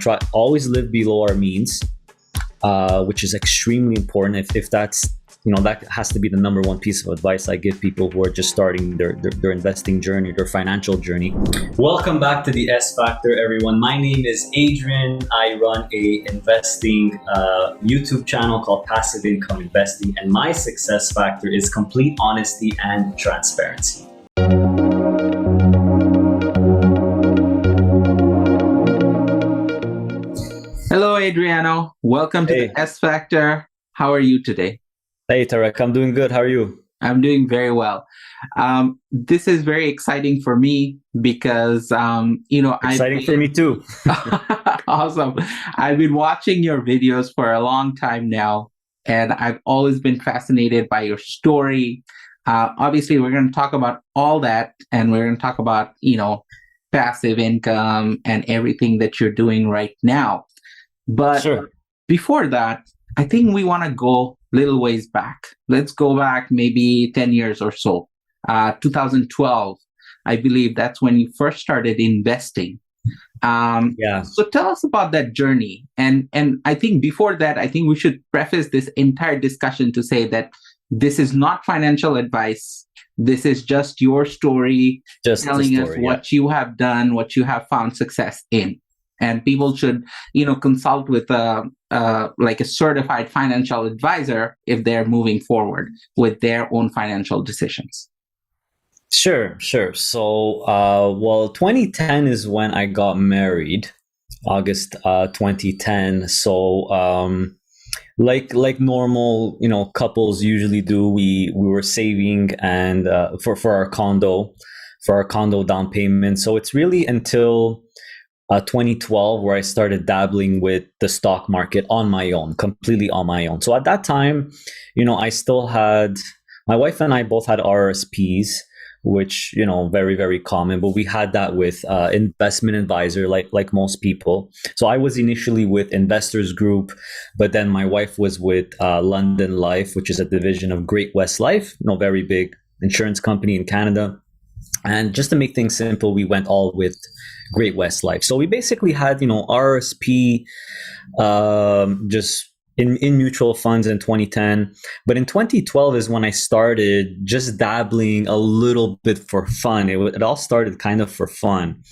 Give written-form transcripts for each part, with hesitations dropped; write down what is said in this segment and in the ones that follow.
try always live below our means, which is extremely important. If that's that has to be the number one piece of advice I give people who are just starting their investing journey, their financial journey. Welcome back to the S Factor, everyone. My name is Adrian. I run a investing YouTube channel called Passive Income Investing, and my success factor is complete honesty and transparency. Hello, Adriano. Welcome to the S Factor. How are you today? Hey, Tarek. I'm doing good. How are you? I'm doing very well. This is very exciting for me because, Exciting for me too. Awesome. I've been watching your videos for a long time now, and I've always been fascinated by your story. Obviously, we're going to talk about all that, and we're going to talk about, passive income and everything that you're doing right now. But Sure. Before that, I think we want to go little ways back. Let's go back maybe 10 years or so. 2012, I believe that's when you first started investing. Yeah. So tell us about that journey. And I think before that, I think we should preface this entire discussion to say that this is not financial advice. This is just your story, telling us what you have done, what you have found success in. And people should, consult with like a certified financial advisor if they're moving forward with their own financial decisions. Sure. So, 2010 is when I got married, August 2010. So, like normal, couples usually do, we were saving and for our condo down payment. So it's really until 2012 where I started dabbling with the stock market on my own, completely on my own. So at that time, I still had, my wife and I both had RSPs, which, very, very common, but we had that with investment advisor, like most people. So I was initially with Investors Group, but then my wife was with London Life, which is a division of Great-West Life, very big insurance company in Canada. And just to make things simple, we went all with Great-West Life. So we basically had, RSP just in mutual funds in 2010. But in 2012 is when I started just dabbling a little bit for fun. It all started kind of for fun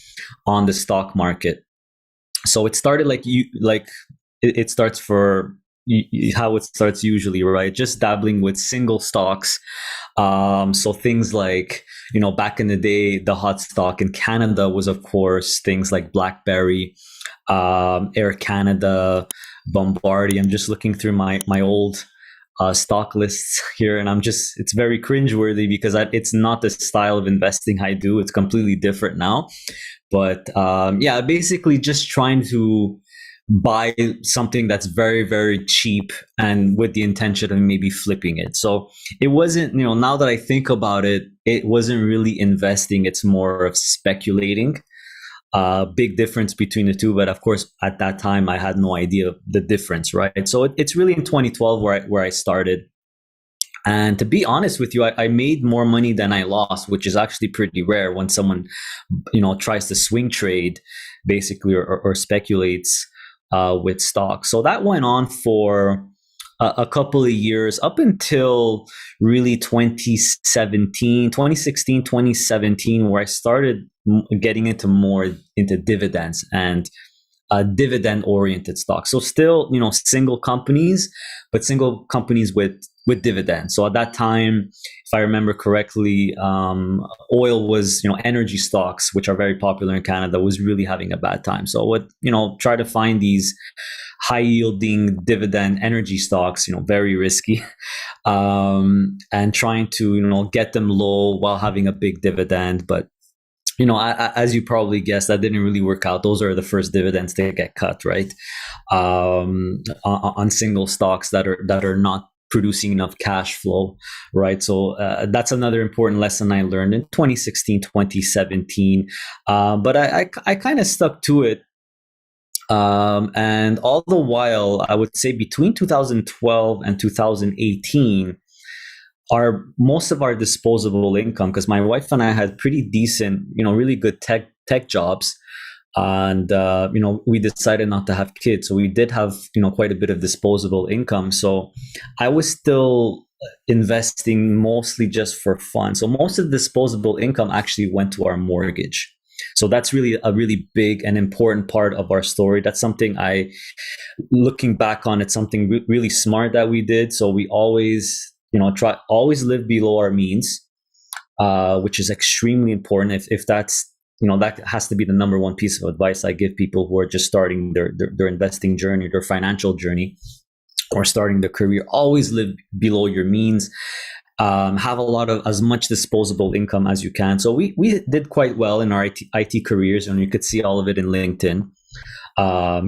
on the stock market. So it started it starts for how it starts usually, right? Just dabbling with single stocks. So things like, back in the day, the hot stock in Canada was, of course, things like BlackBerry, Air Canada, Bombardier. I'm just looking through my old stock lists here, and it's very cringeworthy because it's not the style of investing I do. It's completely different now. But basically just trying to buy something that's very, very cheap and with the intention of maybe flipping it. So it wasn't, now that I think about it, it wasn't really investing. It's more of speculating. Big difference between the two. But of course, at that time, I had no idea the difference, right? So it's really in 2012 where I started. And to be honest with you, I made more money than I lost, which is actually pretty rare when someone, tries to swing trade basically or speculates with stocks. So that went on for a couple of years up until really 2016, 2017, where I started getting more into dividends and dividend oriented stocks. So still, single companies, but single companies with dividends. So at that time, if I remember correctly, oil was, energy stocks, which are very popular in Canada, was really having a bad time. So I would, try to find these high yielding dividend energy stocks, very risky, and trying to, get them low while having a big dividend. But as you probably guessed, that didn't really work out. Those are the first dividends to get cut, right? On single stocks that are not producing enough cash flow, right? So that's another important lesson I learned in 2016, 2017. But I kind of stuck to it. And all the while, I would say between 2012 and 2018, most of our disposable income, because my wife and I had pretty decent, really good tech jobs. and we decided not to have kids, so we did have quite a bit of disposable income. So I was still investing mostly just for fun. So most of the disposable income actually went to our mortgage. So that's really a really big and important part of our story. That's something looking back on, it's something really smart that we did. So we always always live below our means, which is extremely important. If that's that has to be the number one piece of advice I give people who are just starting their investing journey, their financial journey, or starting their career. Always live below your means. Have as much disposable income as you can. So we did quite well in our IT careers, and you could see all of it in LinkedIn.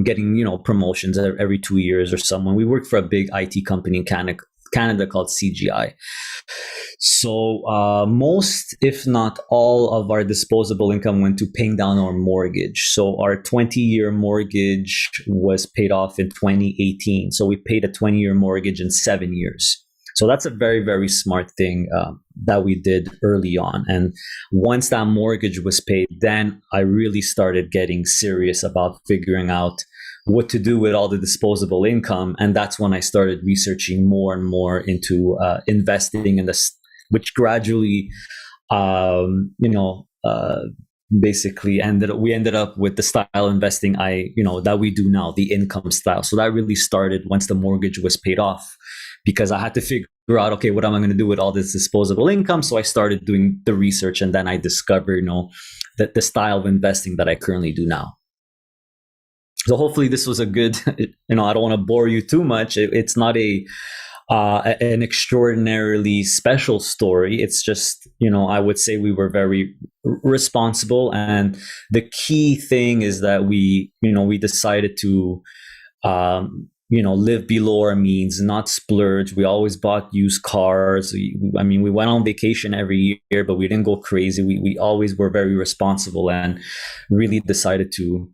Getting promotions every 2 years or something. We worked for a big IT company in Canada called CGI. So most, if not all, of our disposable income went to paying down our mortgage. So our 20-year mortgage was paid off in 2018. So we paid a 20-year mortgage in 7 years. So that's a very, very smart thing that we did early on. And once that mortgage was paid, then I really started getting serious about figuring out what to do with all the disposable income. And that's when I started researching more and more into investing in this, which gradually, basically we ended up with the style of investing that we do now, the income style. So that really started once the mortgage was paid off, because I had to figure out, okay, what am I going to do with all this disposable income? So I started doing the research, and then I discovered, that the style of investing that I currently do now. So hopefully this was a good, I don't want to bore you too much. It's not an extraordinarily special story. It's just, I would say we were very responsible. And the key thing is that we decided to, live below our means, not splurge. We always bought used cars. We went on vacation every year, but we didn't go crazy. We always were very responsible and really decided to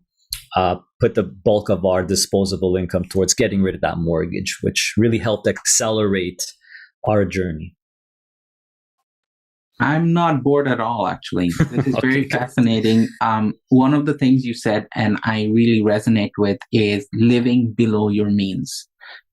put the bulk of our disposable income towards getting rid of that mortgage, which really helped accelerate our journey. I'm not bored at all, actually. This is very fascinating. One of the things you said, and I really resonate with, is living below your means.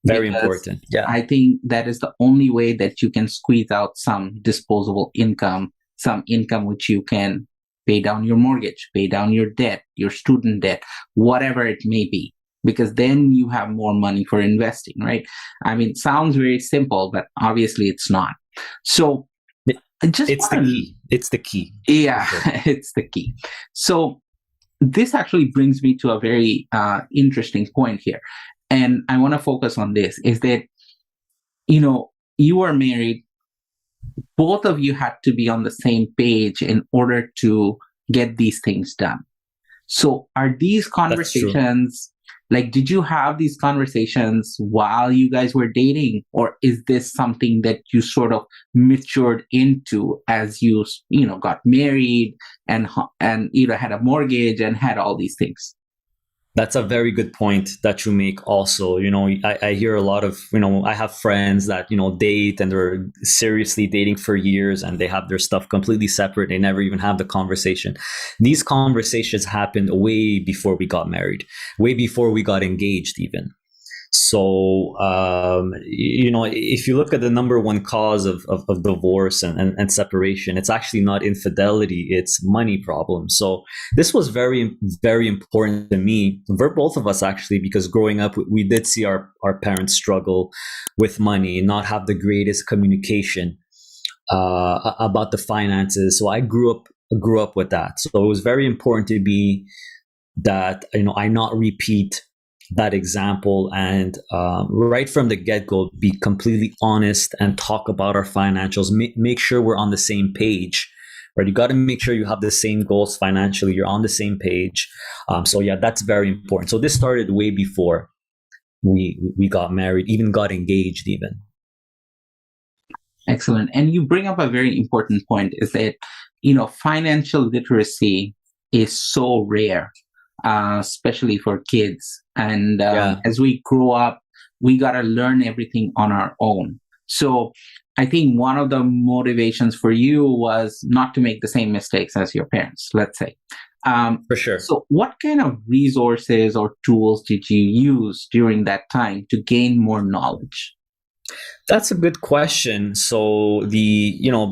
Very important. Yeah. I think that is the only way that you can squeeze out some disposable income, some income which you can pay down your mortgage, pay down your debt, your student debt, whatever it may be, because then you have more money for investing, right? It sounds very simple, but obviously it's not. So it's the key. Yeah, sure. It's the key. So this actually brings me to a very interesting point here. And I want to focus on this, is that, you are married. Both of you had to be on the same page in order to get these things done. So are these conversations, did you have these conversations while you guys were dating, or is this something that you sort of matured into as you, got married and had a mortgage and had all these things? That's a very good point that you make also. I hear a lot of, I have friends that, date and they're seriously dating for years and they have their stuff completely separate. They never even have the conversation. These conversations happened way before we got married, way before we got engaged even. So, if you look at the number one cause of divorce and separation, it's actually not infidelity, it's money problems. So this was very, very important to me, for both of us actually, because growing up, we did see our parents struggle with money, not have the greatest communication about the finances. So I grew up with that. So it was very important to me that, I not repeat that example, and right from the get-go be completely honest and talk about our financials, make sure we're on the same page, right? You got to make sure you have the same goals financially, you're on the same page. So yeah, that's very important. So this started way before we got married, even got engaged even. Excellent. And you bring up a very important point, is that financial literacy is so rare, especially for kids. And as we grow up, we got to learn everything on our own. So I think one of the motivations for you was not to make the same mistakes as your parents, let's say. For sure. So, what kind of resources or tools did you use during that time to gain more knowledge? That's a good question. So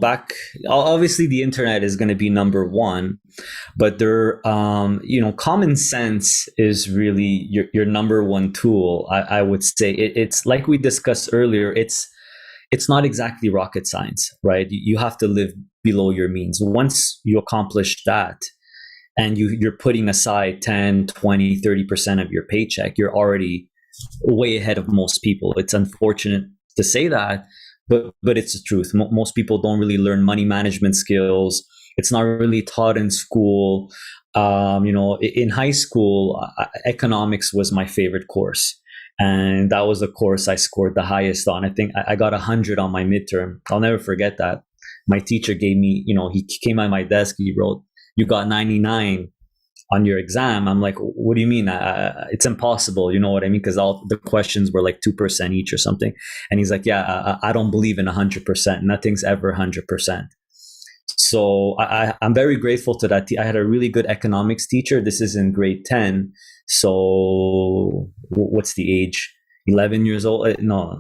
back, obviously the internet is going to be number one, but common sense is really your number one tool. I would say it's like we discussed earlier. It's not exactly rocket science, right? You have to live below your means. Once you accomplish that, and you're putting aside 10, 20, 30% of your paycheck, you're already way ahead of most people. It's unfortunate to say that, but it's the truth. Most people don't really learn money management skills. It's not really taught in school. In high school, economics was my favorite course, and that was the course I scored the highest on. I think I got 100 on my midterm. I'll never forget that. My teacher gave me, he came at my desk. He wrote, "You got 99 on your exam." I'm like, "What do you mean? It's impossible." You know what I mean? Because all the questions were like 2% each or something. And he's like, "Yeah, I don't believe in 100%. Nothing's ever 100%." So I'm very grateful to that. I had a really good economics teacher. This is in grade 10. So what's the age? 11 years old? No,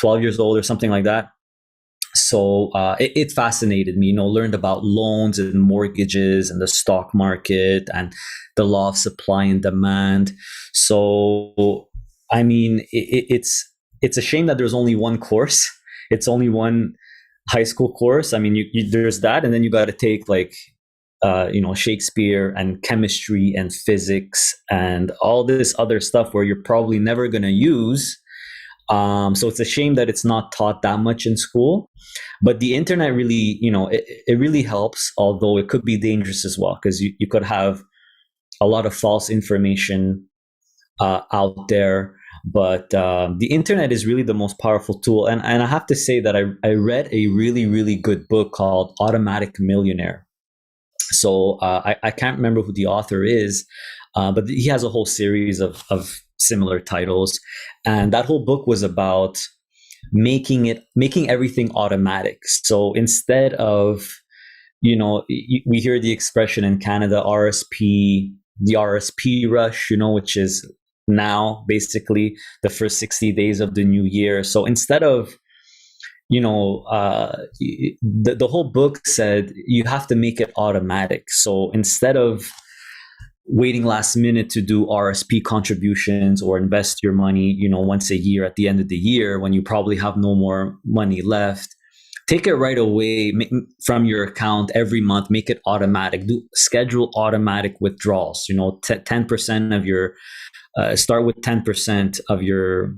12 years old or something like that. So it fascinated me, learned about loans and mortgages and the stock market and the law of supply and demand. So, I mean, it's a shame that there's only one course. It's only one high school course. I mean, there's that, and then you got to take like, Shakespeare and chemistry and physics and all this other stuff where you're probably never going to use. So it's a shame that it's not taught that much in school, but the internet really, it really helps, although it could be dangerous as well, because you could have a lot of false information out there. But the internet is really the most powerful tool. And I have to say that I read a really, really good book called Automatic Millionaire. So I can't remember who the author is, but he has a whole series of similar titles, and that whole book was about making everything automatic. So instead of, we hear the expression in Canada, RSP, the RSP rush, which is now basically the first 60 days of the new year. So instead of, the whole book said you have to make it automatic. So instead of waiting last minute to do RSP contributions or invest your money, once a year at the end of the year when you probably have no more money left, take it right away from your account every month, make it automatic, schedule automatic withdrawals, 10% of your, start with 10% of your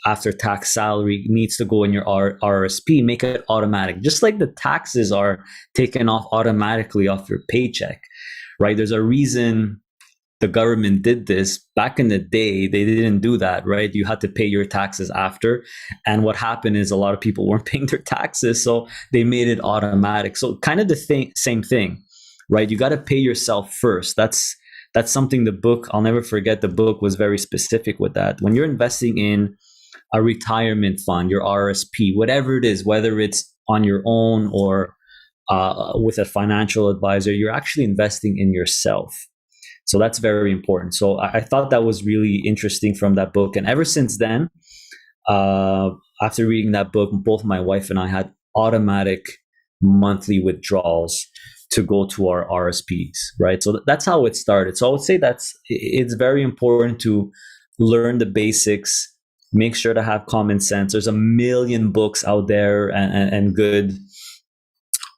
after tax salary needs to go in your RSP, make it automatic, just like the taxes are taken off automatically off your paycheck. Right? There's a reason the government did this. Back in the day, they didn't do that, right? You had to pay your taxes after. And what happened is a lot of people weren't paying their taxes, so they made it automatic. So kind of the same thing, right? You got to pay yourself first. That's something the book, I'll never forget, the book was very specific with that. When you're investing in a retirement fund, your RSP, whatever it is, whether it's on your own or with a financial advisor, you're actually investing in yourself. So that's very important. So I thought that was really interesting from that book. And ever since then, after reading that book, both my wife and I had automatic monthly withdrawals to go to our RSPs, right? So that's how it started. So I would say it's very important to learn the basics, make sure to have common sense. There's a million books out there and good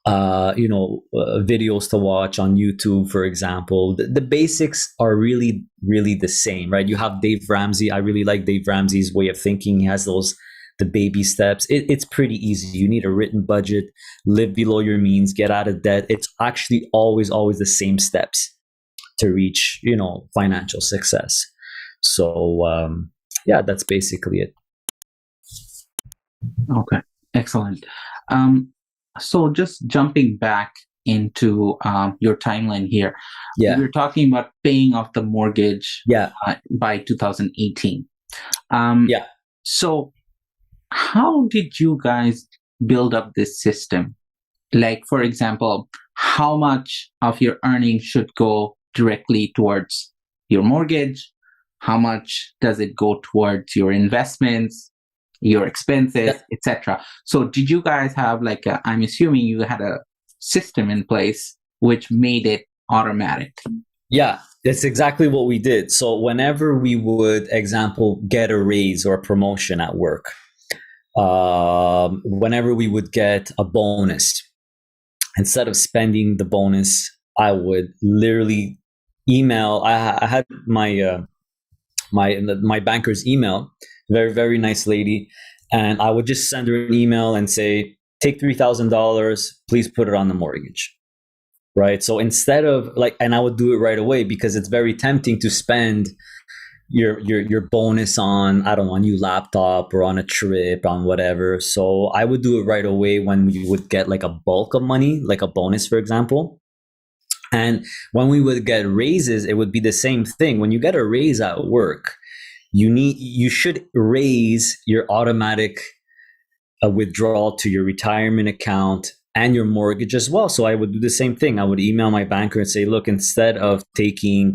videos to watch on YouTube, for example. The basics are really, really the same, right? You have Dave Ramsey. I really like Dave Ramsey's way of thinking. He has the baby steps. It's pretty easy. You need a written budget, live below your means, get out of debt. It's actually always the same steps to reach, financial success. So, yeah, that's basically it. Okay, excellent. So just jumping back into your timeline here, Yeah. we're talking about paying off the mortgage by 2018. Yeah. So how did you guys build up this system? Like, for example, how much of your earnings should go directly towards your mortgage? How much does it go towards your investments, your expenses, etc.? So did you guys have like I'm assuming you had a system in place which made it automatic? Yeah, that's exactly what we did. So whenever we would, example, get a raise or a promotion at work, whenever we would get a bonus, instead of spending the bonus, I would literally email. I had my banker's email, very nice lady, and I would just send her an email and say, take $3,000, please put it on the mortgage. Right. So instead of like, and I would do it right away because it's very tempting to spend your bonus on, I don't know, a new laptop or on a trip, on whatever. So I would do it right away when we would get like a bulk of money, like a bonus, for example. And when we would get raises, it would be the same thing. When you get a raise at work, you should raise your automatic withdrawal to your retirement account and your mortgage as well. So I would do the same thing. I would email my banker and say, look, instead of taking,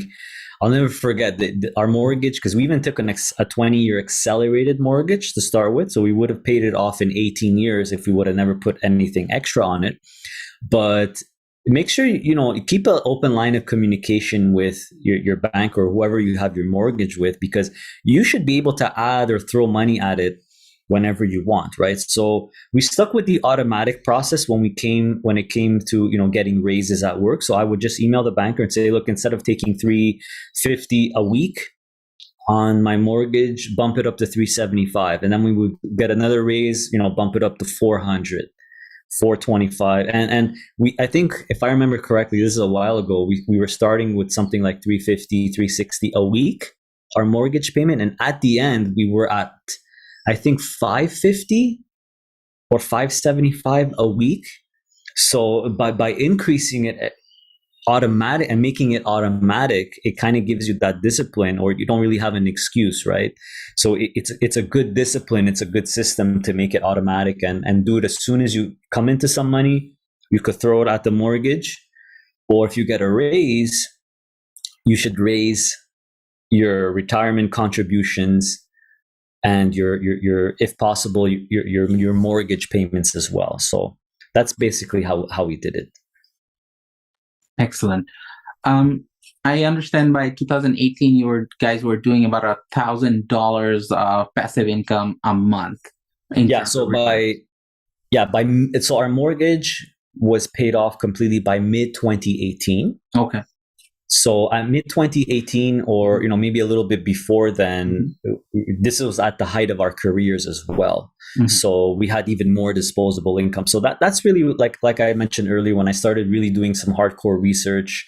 I'll never forget our mortgage, because we even took a 20-year accelerated mortgage to start with. So we would have paid it off in 18 years if we would have never put anything extra on it. But make sure, you keep an open line of communication with your bank or whoever you have your mortgage with, because you should be able to add or throw money at it whenever you want, right? So we stuck with the automatic process when it came to getting raises at work. So I would just email the banker and say, look, instead of taking $350 a week on my mortgage, bump it up to $375, and then we would get another raise, bump it up to $400, $425, and I think if I remember correctly, this is a while ago, we were starting with something like $350, $360 a week, our mortgage payment, and at the end we were at, I think, $550 or $575 a week. So by increasing it automatic and making it automatic, it kind of gives you that discipline, or you don't really have an excuse, right? So it's a good discipline. It's a good system to make it automatic and do it as soon as you come into some money. You could throw it at the mortgage, or if you get a raise, you should raise your retirement contributions and your if possible your mortgage payments as well. So that's basically how we did it. Excellent. I understand by 2018 you guys were doing about $1,000 of passive income a month. So our mortgage was paid off completely by mid 2018. Okay. So at mid 2018, or maybe a little bit before then, this was at the height of our careers as well. Mm-hmm. So we had even more disposable income. So that's really like I mentioned earlier, when I started really doing some hardcore research,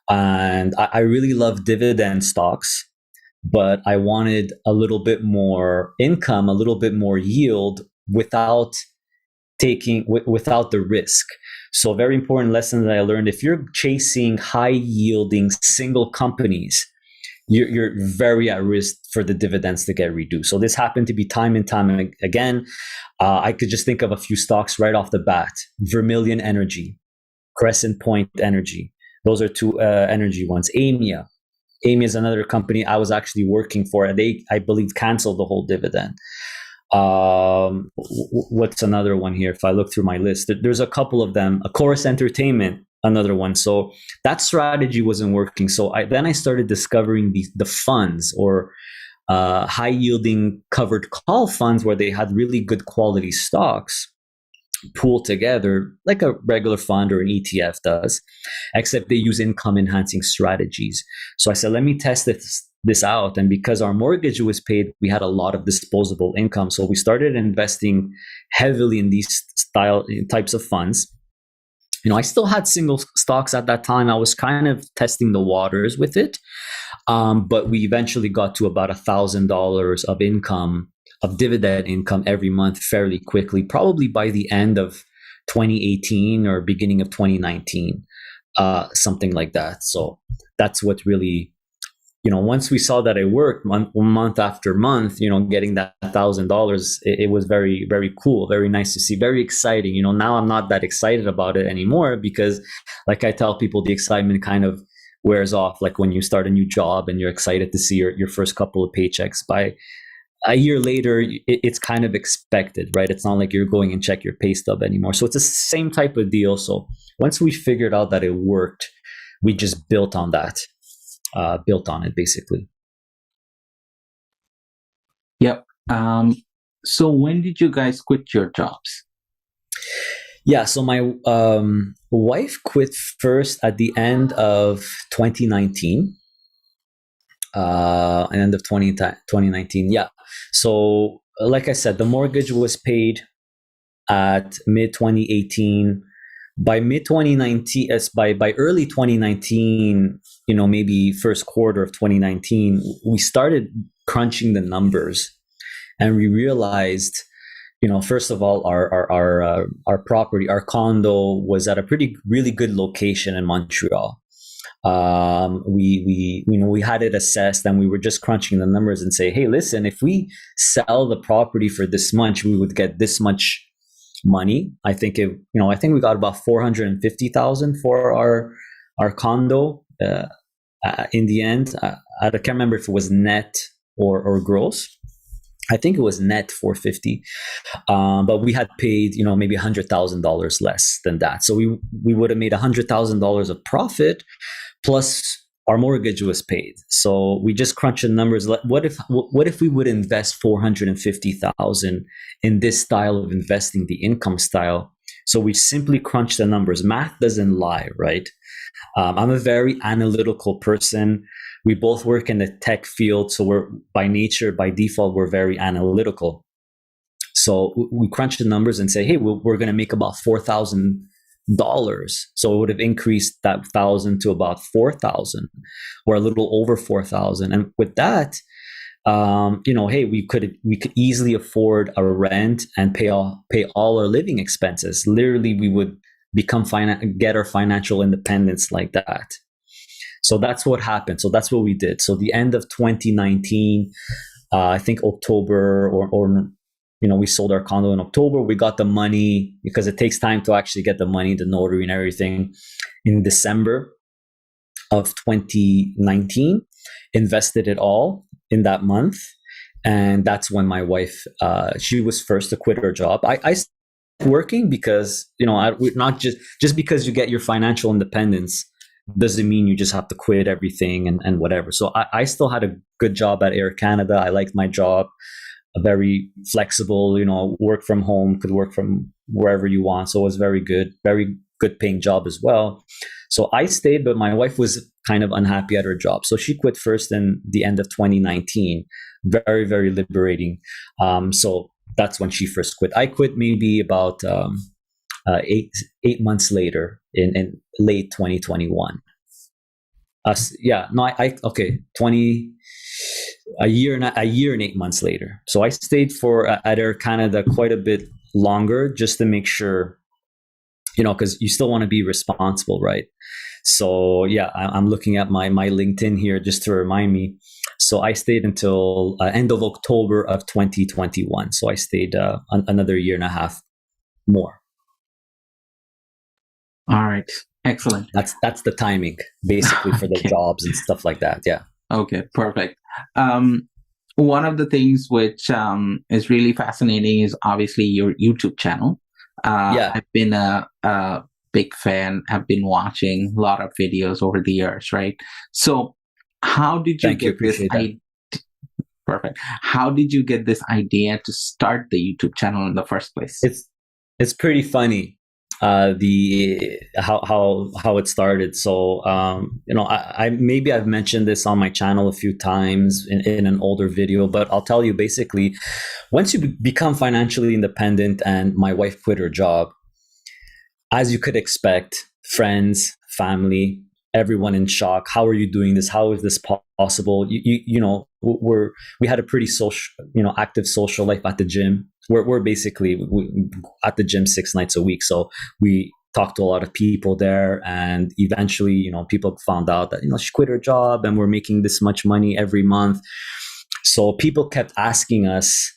and I really love dividend stocks, but I wanted a little bit more income, a little bit more yield without the risk. So a very important lesson that I learned: if you're chasing high yielding single companies, you're very at risk for the dividends to get reduced. So this happened to be time and time again. I could just think of a few stocks right off the bat: Vermilion Energy, Crescent Point Energy. Those are two energy ones. Aimia is another company I was actually working for, and they, I believe, canceled the whole dividend. What's another one here? If I look through my list, there's a couple of them. Chorus Entertainment, another one. So that strategy wasn't working. So I started discovering the funds, or high yielding covered call funds, where they had really good quality stocks pooled together like a regular fund or an ETF does, except they use income enhancing strategies. So I said, let me test this out. And because our mortgage was paid, we had a lot of disposable income. So we started investing heavily in these types of funds. I still had single stocks at that time. I was kind of testing the waters with it. But we eventually got to about $1,000 of income, of dividend income every month fairly quickly, probably by the end of 2018 or beginning of 2019, something like that. So that's what really, once we saw that it worked month after month, getting that $1,000, it was very, very cool, very nice to see, very exciting. Now I'm not that excited about it anymore, because like I tell people, the excitement kind of wears off, like when you start a new job and you're excited to see your first couple of paychecks. By a year later, it's kind of expected, right? It's not like you're going and check your pay stub anymore. So it's the same type of deal. So once we figured out that it worked, we just built on that, built on it basically. Yep. So when did you guys quit your jobs? Yeah, so my wife quit first at the end of 2019. End of 2019. Yeah. So, like I said, the mortgage was paid at mid 2018. By mid 2019, as by early 2019, maybe first quarter of 2019, we started crunching the numbers, and we realized, first of all, our property, our condo, was at a really good location in Montreal. We had it assessed, and we were just crunching the numbers and say, hey, listen, if we sell the property for this much, we would get this much money. I think we got about 450,000 for our condo in the end. I can't remember if it was net or gross. I think it was net 450, but we had paid maybe $100,000 less than that. So we would have made $100,000 of profit, plus our mortgage was paid. So we just crunched the numbers. What if we would invest 450,000 in this style of investing, the income style? So we simply crunched the numbers. Math doesn't lie, right? I'm a very analytical person. We both work in the tech field, so we're by default, we're very analytical. So we crunch the numbers and say, hey, we're going to make about $4,000. So it would have increased that 1,000 to about 4,000, or a little over 4,000. And with that, hey, we could easily afford a rent and pay all our living expenses. Literally, we would get our financial independence like that. So that's what happened. So that's what we did. So the end of 2019, I think October, or we sold our condo in October. We got the money, because it takes time to actually get the money, the notary and everything, in December of 2019. Invested it all in that month. And that's when my wife, she was first to quit her job. I started working because, not just because you get your financial independence doesn't mean you just have to quit everything and whatever. So I still had a good job at Air Canada. I liked my job. A very flexible, work from home, could work from wherever you want. So it was very good paying job as well. So I stayed, but my wife was kind of unhappy at her job. So she quit first in the end of 2019. Very, very liberating. So that's when she first quit. I quit maybe about 8 months later in late 2021. A year and 8 months later. So I stayed at Air Canada quite a bit longer, just to make sure, because you still want to be responsible, right? So yeah, I'm looking at my LinkedIn here just to remind me. So I stayed until end of October of 2021. So I stayed another year and a half more. All right. Excellent. That's the timing, basically, for the jobs and stuff like that. Yeah. Okay, perfect. One of the things which is really fascinating is obviously your YouTube channel. I've been a big fan. I've been watching a lot of videos over the years, right? So how did you get this idea? Perfect. How did you get this idea to start the YouTube channel in the first place? It's pretty funny. How it started. So I've mentioned this on my channel a few times in an older video, but I'll tell you, basically, once you become financially independent, and my wife quit her job, as you could expect, friends, family, everyone in shock. How are you doing this? How is this possible? We had a pretty active social life at the gym. We're basically at the gym 6 nights a week. So we talked to a lot of people there, and eventually, people found out that, she quit her job and we're making this much money every month. So people kept asking us,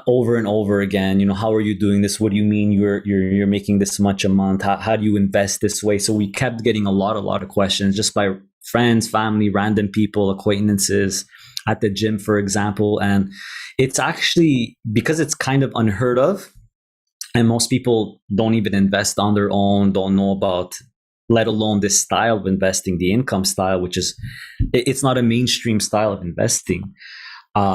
over and over again. How are you doing this? What do you mean you're making this much a month? How do you invest this way? So we kept getting a lot of questions just by friends, family, random people, acquaintances at the gym, for example. And it's actually because it's kind of unheard of, and most people don't even invest on their own, don't know about, let alone this style of investing, the income style, which is, it's not a mainstream style of investing.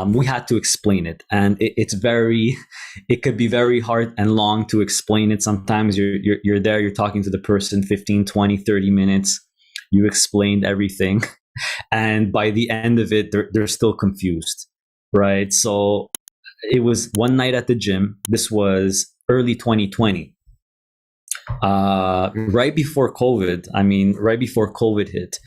We had to explain it, and it could be very hard and long to explain it. Sometimes you're there, you're talking to the person 15, 20, 30 minutes, you explained everything, and by the end of it, they're still confused, right? So it was one night at the gym. This was early 2020, right before COVID. Right before COVID hit.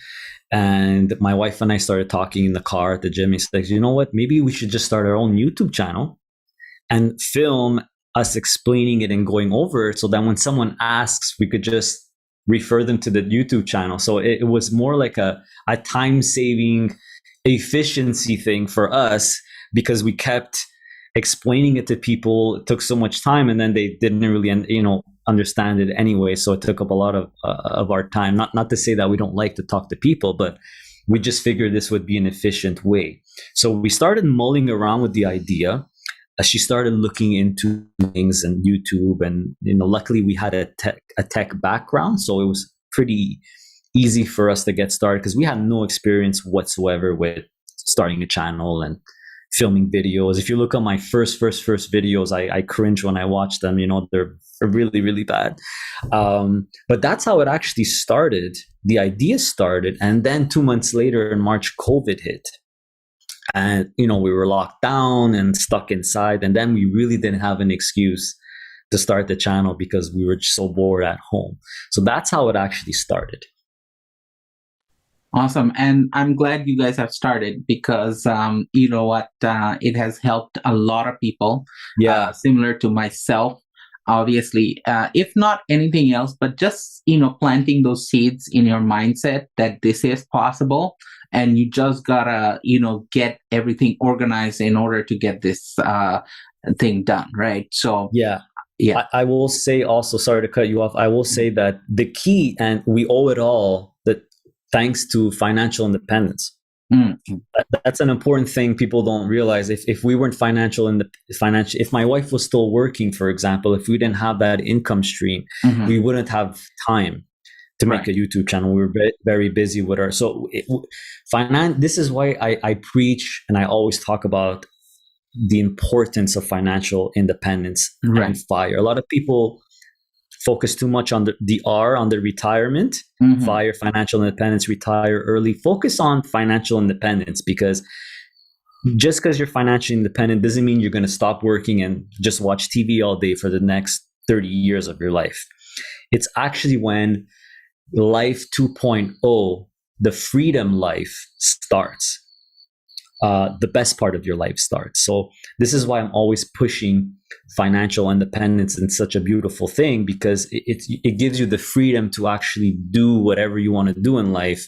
And my wife and I started talking in the car at the gym. He's like, you know what? Maybe we should just start our own YouTube channel and film us explaining it and going over it, so that when someone asks, we could just refer them to the YouTube channel. So it was more like a time-saving efficiency thing for us, because we kept explaining it to people. It took so much time, and then they didn't really, understand it anyway. So it took up a lot of our time. Not to say that we don't like to talk to people, but we just figured this would be an efficient way. So we started mulling around with the idea. She started looking into things and YouTube, and luckily we had a tech background, so it was pretty easy for us to get started, because we had no experience whatsoever with starting a channel and filming videos. If you look at my first videos, I cringe when I watch them. They're really, really bad. But that's how it actually started. The idea started, and then 2 months later in March, COVID hit. And, we were locked down and stuck inside. And then we really didn't have an excuse to start the channel, because we were just so bored at home. So that's how it actually started. Awesome. And I'm glad you guys have started, because you know what, it has helped a lot of people. Yeah. Similar to myself, obviously, if not anything else, but just, planting those seeds in your mindset that this is possible, and you just gotta, get everything organized in order to get this thing done. Right. So, yeah. I will say also, sorry to cut you off, I will say that the key, and we owe it all, that thanks to financial independence. That's an important thing people don't realize. If we weren't if my wife was still working, for example, if we didn't have that income stream, we wouldn't have time to make a YouTube channel. We were very busy with her. So this is why I preach, and I always talk about the importance of financial independence and FIRE. A lot of people focus too much on the R, on the retirement, FIRE, financial independence, retire early. Focus on financial independence, because just because you're financially independent doesn't mean you're going to stop working and just watch TV all day for the next 30 years of your life. It's actually when life 2.0, the freedom life, starts. The best part of your life starts. So this is why I'm always pushing financial independence, and such a beautiful thing, because it gives you the freedom to actually do whatever you want to do in life.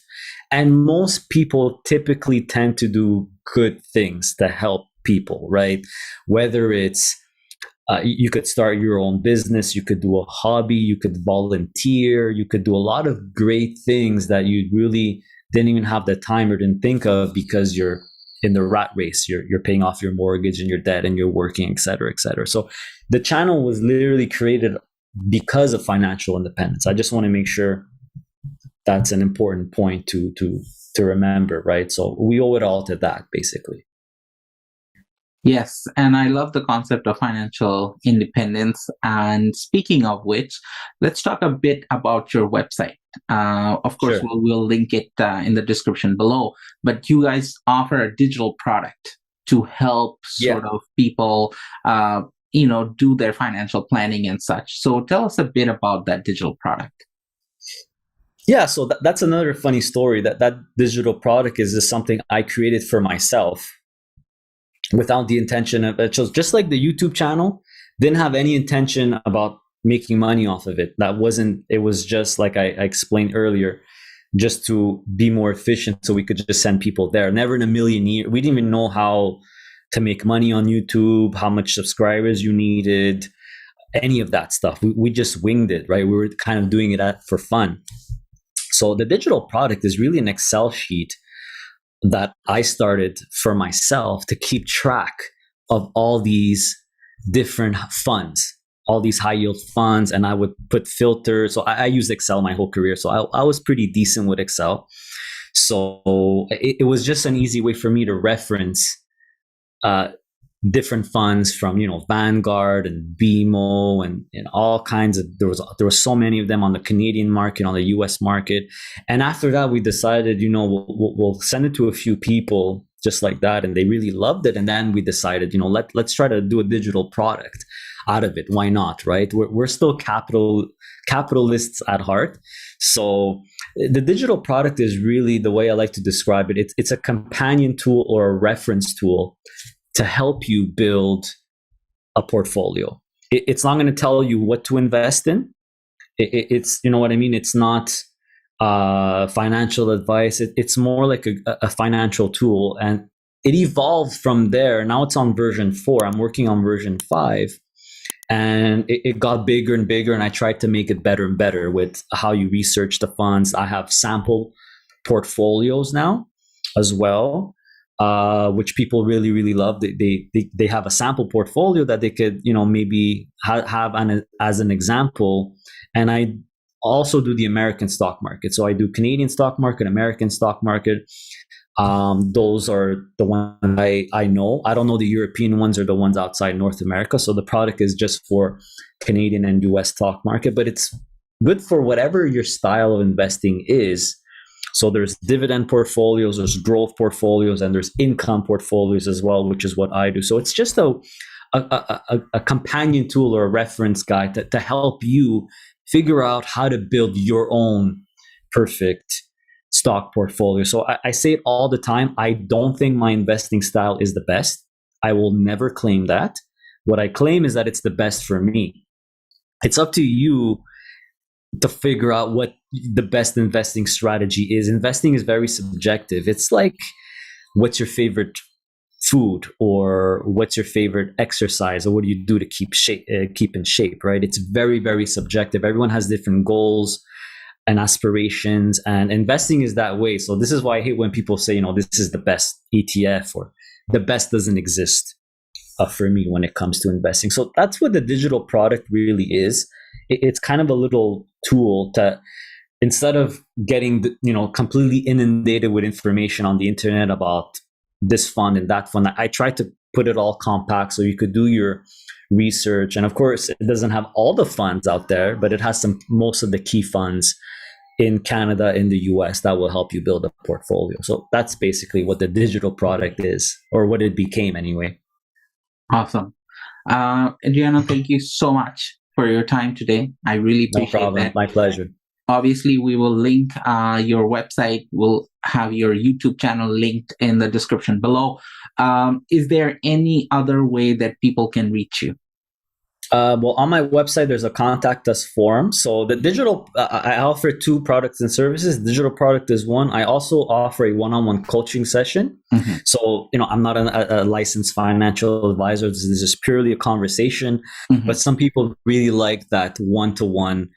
And most people typically tend to do good things to help people, right? Whether it's you could start your own business, you could do a hobby, you could volunteer, you could do a lot of great things that you really didn't even have the time or didn't think of, because you're in the rat race. You're paying off your mortgage and your debt, and you're working, et cetera, et cetera. So the channel was literally created because of financial independence. I just want to make sure that's an important point to remember, right? So we owe it all to that, basically. Yes, and I love the concept of financial independence. And speaking of which, let's talk a bit about your website. Of course, Sure. we'll link it in the description below. But you guys offer a digital product to help sort of people, do their financial planning and such. So tell us a bit about that digital product. Yeah, so that's another funny story. That digital product is just something I created for myself, without the intention of it. Just like the YouTube channel, didn't have any intention about making money off of it. It was just like I explained earlier, just to be more efficient, so we could just send people there. Never in a million years. We didn't even know how to make money on YouTube, how much subscribers you needed, any of that stuff. We just winged it, right? We were kind of doing it for fun. So the digital product is really an Excel sheet that I started for myself to keep track of all these different funds, all these high yield funds, and I would put filters. So I used Excel my whole career. So I was pretty decent with Excel. So it was just an easy way for me to reference different funds from, Vanguard and BMO and all kinds of, there was so many of them on the Canadian market, on the US market. And after that, we decided, we'll send it to a few people just like that. And they really loved it. And then we decided, let's try to do a digital product out of it. Why not? Right? We're still capitalists at heart. So the digital product is really, the way I like to describe it, it's a companion tool or a reference tool to help you build a portfolio. It's not going to tell you what to invest in. It's, you know what I mean? It's not financial advice. It's more like a financial tool. And it evolved from there. Now it's on version 4. I'm working on version 5. And it got bigger and bigger. And I tried to make it better and better with how you research the funds. I have sample portfolios now as well, which people really, really love. They have a sample portfolio that they could, maybe have as an example. And I also do the American stock market. So I do Canadian stock market, American stock market. Those are the ones I know. I don't know the European ones or the ones outside North America. So the product is just for Canadian and US stock market, but it's good for whatever your style of investing is. So there's dividend portfolios, there's growth portfolios, and there's income portfolios as well, which is what I do. So it's just a companion tool or a reference guide to help you figure out how to build your own perfect stock portfolio. So I say it all the time. I don't think my investing style is the best. I will never claim that. What I claim is that it's the best for me. It's up to you to figure out what the best investing strategy is. Investing is very subjective. It's like, what's your favorite food, or what's your favorite exercise, or what do you do to keep in shape, right? It's very, very subjective. Everyone has different goals and aspirations, and investing is that way. So this is why I hate when people say, this is the best ETF, or the best doesn't exist for me when it comes to investing. So that's what the digital product really is. It's kind of a little tool to, instead of getting completely inundated with information on the internet about this fund and that fund, I try to put it all compact so you could do your research. And of course, it doesn't have all the funds out there, but it has most of the key funds in Canada, in the US, that will help you build a portfolio. So that's basically what the digital product is, or what it became anyway. Awesome. Adriano, thank you so much for your time today. I really appreciate No problem. that. My pleasure. Obviously, we will link your website. We'll have your YouTube channel linked in the description below. Is there any other way that people can reach you? Well, on my website, there's a contact us form. So the digital, I offer 2 products and services. Digital product is one. I also offer a one-on-one coaching session. Mm-hmm. So, I'm not a licensed financial advisor. This is just purely a conversation. Mm-hmm. But some people really like that one-to-one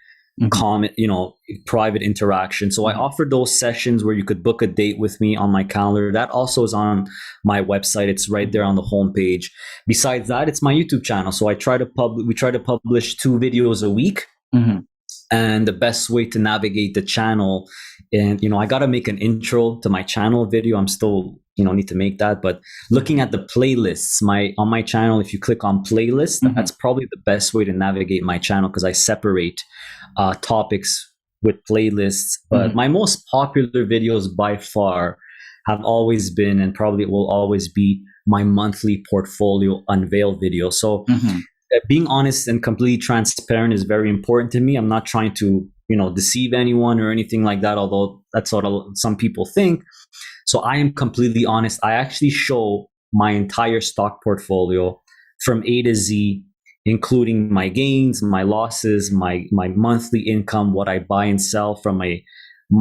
comment, private interaction. So I offer those sessions where you could book a date with me on my calendar. That also is on my website. It's right there on the homepage. Besides that, it's my YouTube channel. So we try to publish 2 videos a week. Mm-hmm. And the best way to navigate the channel, and I got to make an intro to my channel video. I'm still need to make that, but looking at the playlists on my channel, if you click on playlist, mm-hmm. that's probably the best way to navigate my channel, because I separate topics with playlists. But mm-hmm. my most popular videos by far have always been, and probably will always be, my monthly portfolio unveil video. So mm-hmm. being honest and completely transparent is very important to me. I'm not trying to deceive anyone or anything like that, although that's what some people think. So I am completely honest. I actually show my entire stock portfolio from A to Z, including my gains, my losses, my monthly income, what I buy and sell from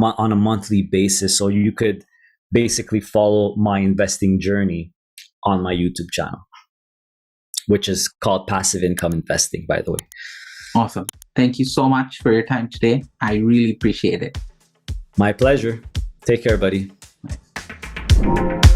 on a monthly basis. So you could basically follow my investing journey. on my YouTube channel, which is called Passive Income Investing, by the way. Awesome. Thank you so much for your time today. I really appreciate it. My pleasure. Take care, buddy. Nice.